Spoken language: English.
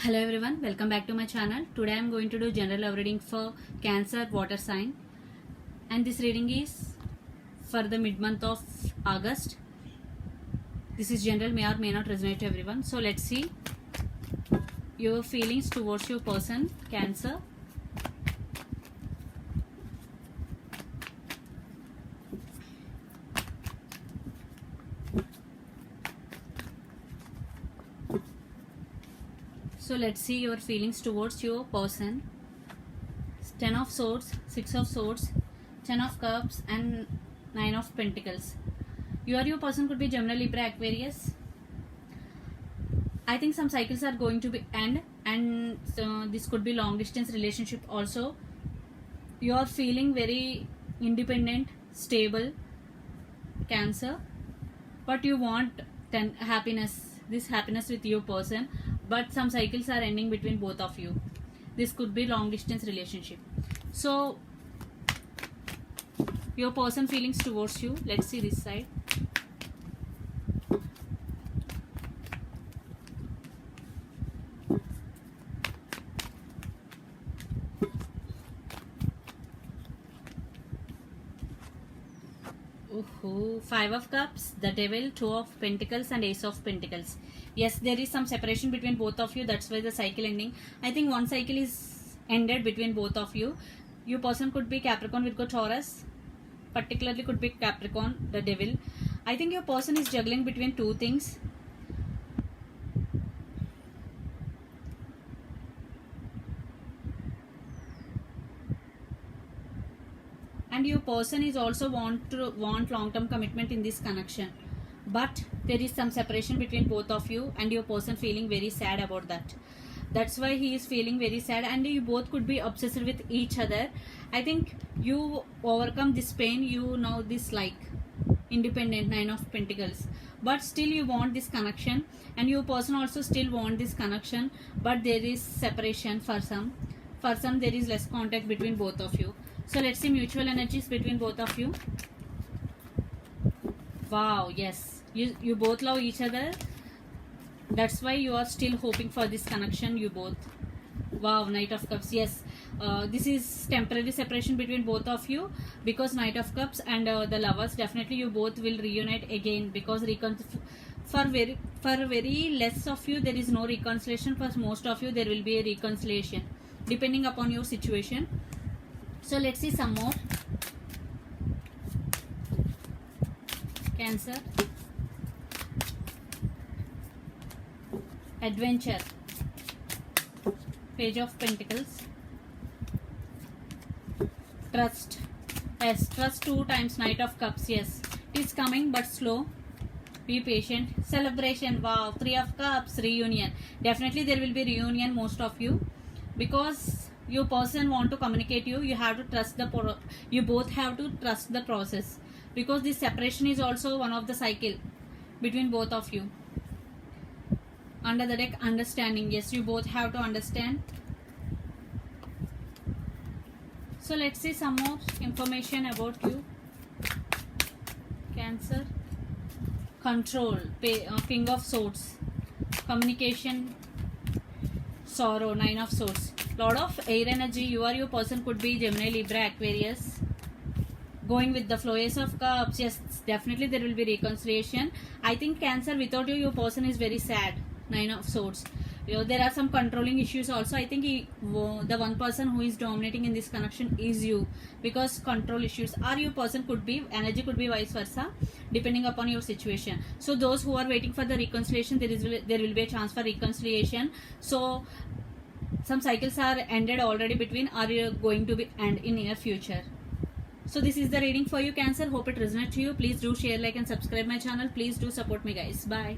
Hello everyone, welcome back to my channel. Today I am going to do general love reading for Cancer water sign, and this reading is for the mid month of August. This is general, may or may not resonate to everyone. So let's see your feelings towards your person Cancer. So let's see your feelings towards your person. 10 of swords, 6 of swords, 10 of cups and 9 of pentacles. Your person could be Gemini, Libra, Aquarius. I think some cycles are going to be end, and this could be long distance relationship also. You are feeling very independent, stable, Cancer, but you want happiness, this happiness with your person, but some cycles are ending between both of you. This could be long distance relationship. So your person feelings towards you, let's see this side. Ooh, 5 of cups, the devil, 2 of pentacles and ace of pentacles. Yes, there is some separation between both of you. That's why the cycle ending. I think one cycle is ended between both of you. Your person could be Capricorn, Virgo, Taurus. Particularly could be Capricorn, the devil. I think your person is juggling between two things. And your person is also want long-term commitment in this connection, but there is some separation between both of you, and your person feeling very sad about that. That's why he is feeling very sad, and you both could be obsessed with each other. I think you overcome this pain, you now this like independent, 9 of pentacles, but still you want this connection, and your person also still want this connection, but there is separation for some there is less contact between both of you. So let's see mutual energies between both of you. Wow, yes, you both love each other. That's why you are still hoping for this connection, you both. Wow, Knight of Cups. Yes, this is temporary separation between both of you, because Knight of Cups and the lovers, definitely you both will reunite again, because for very less of you there is no reconciliation. For most of you there will be a reconciliation depending upon your situation. So let's see some more. Cancer, adventure, Page of Pentacles, trust. Yes, trust 2 times, Knight of Cups. Yes, it is coming but slow, be patient. Celebration. Wow, 3 of Cups, reunion. Definitely there will be reunion, most of you, because your person want to communicate you. You have to trust you both have to trust the process, because this separation is also one of the cycle between both of you. Under the deck, understanding. Yes, you both have to understand. So let's see some more information about you, Cancer. Control, King of Swords, communication, sorrow, 9 of Swords. Lot of air energy. Your person could be Gemini, Libra, Aquarius. Going with the flow, Ace of Cups. Yes, definitely there will be reconciliation. I think Cancer, without you, your person is very sad. 9 of Swords. There are some controlling issues also. I think the one person who is dominating in this connection is you, because control issues. Or your person could be, energy could be vice versa, depending upon your situation. So those who are waiting for the reconciliation, there will be a chance for reconciliation. So some cycles are ended already between, or you're going to be end in near future. So this is the reading for you, Cancer. Hope it resonates to you. Please do share, like and subscribe my channel. Please do support me, guys. Bye.